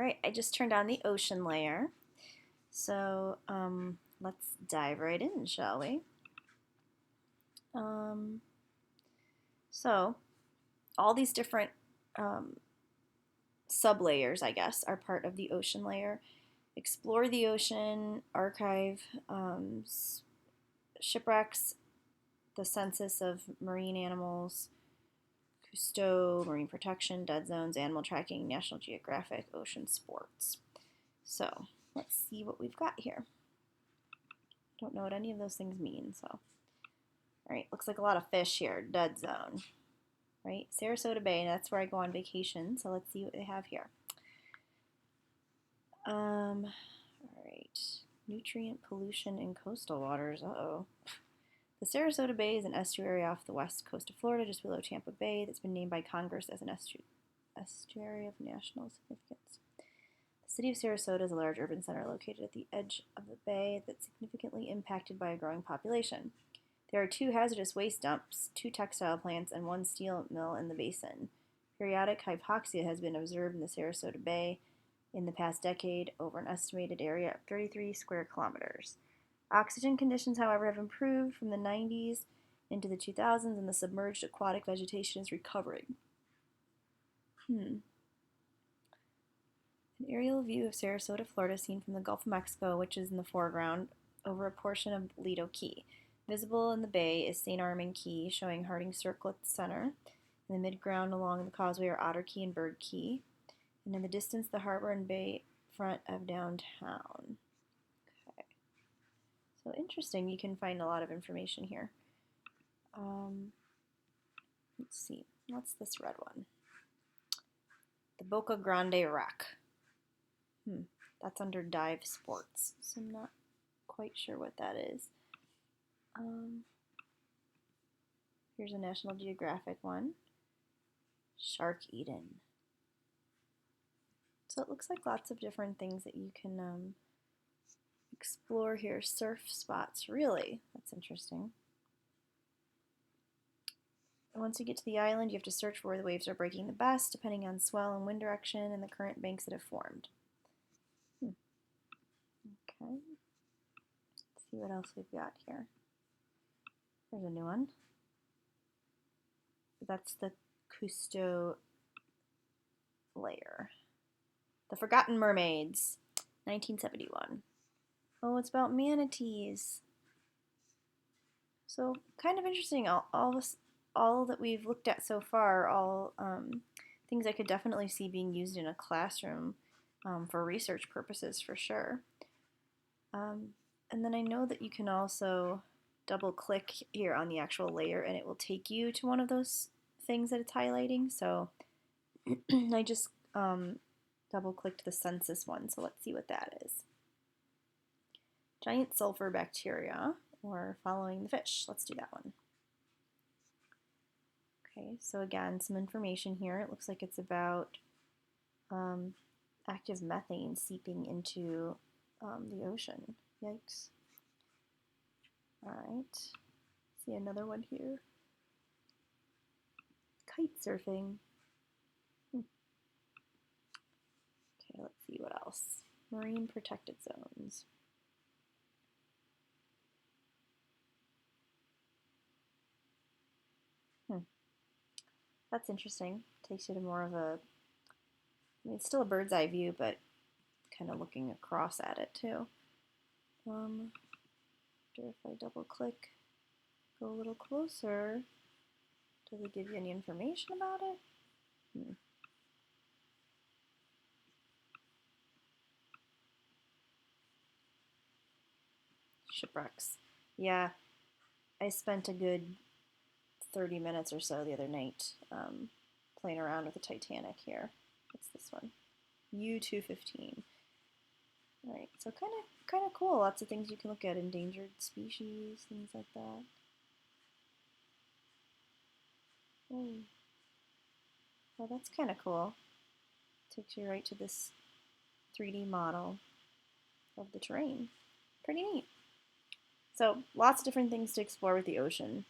right, I just turned on the ocean layer. So let's dive right in, shall we? Um, so all these different um, sublayers, I guess, are part of the ocean layer. Explore the ocean, archive shipwrecks, the census of marine animals, Cousteau, marine protection, dead zones, animal tracking, National Geographic, ocean sports. So let's see what we've got here. Don't know what any of those things mean, so. All right, looks like a lot of fish here, dead zone. Right, Sarasota Bay, that's where I go on vacation, so let's see what they have here. All right, nutrient pollution in coastal waters, uh-oh. The Sarasota Bay is an estuary off the west coast of Florida, just below Tampa Bay, that's been named by Congress as an estuary of national significance. The city of Sarasota is a large urban center located at the edge of the bay that's significantly impacted by a growing population. There are 2 hazardous waste dumps, 2 textile plants, and 1 steel mill in the basin. Periodic hypoxia has been observed in the Sarasota Bay in the past decade over an estimated area of 33 square kilometers. Oxygen conditions, however, have improved from the 90s into the 2000s, and the submerged aquatic vegetation is recovering. An aerial view of Sarasota, Florida, seen from the Gulf of Mexico, which is in the foreground, over a portion of Lido Key. Visible in the bay is St. Armand Key, showing Harding Circle at the center. In the midground along the causeway are Otter Key and Bird Key. And in the distance, the harbor and bay front of downtown. Okay. So interesting, you can find a lot of information here. Let's see, what's this red one? The Boca Grande Wreck. That's under dive sports, so I'm not quite sure what that is. Here's a National Geographic one. Shark Eden. So it looks like lots of different things that you can explore here. Surf spots, really? That's interesting. And once you get to the island, you have to search for where the waves are breaking the best, depending on swell and wind direction and the current banks that have formed. Okay. Let's see what else we've got here. There's a new one. That's the Cousteau layer. The Forgotten Mermaids, 1971. Oh, it's about manatees. So kind of interesting. All that we've looked at so far, all things I could definitely see being used in a classroom for research purposes for sure. And then I know that you can also double click here on the actual layer and it will take you to one of those things that it's highlighting. So I just double clicked the census one, so let's see what that is. Giant sulfur bacteria, or following the fish. Let's do that one. Okay, so again, some information here. It looks like it's about active methane seeping into the ocean. Yikes. Alright, see another one here. Kite surfing. Okay, let's see what else. Marine protected zones. That's interesting. Takes you to more of a, I mean, it's still a bird's eye view, but kind of looking across at it too. If I double click, go a little closer, does it give you any information about it? Shipwrecks. Yeah, I spent a good 30 minutes or so the other night playing around with the Titanic here. What's this one? U-215. Alright, so kind of cool. Lots of things you can look at. Endangered species, things like that. Oh, well, that's kind of cool. Takes you right to this 3D model of the terrain. Pretty neat. So lots of different things to explore with the ocean.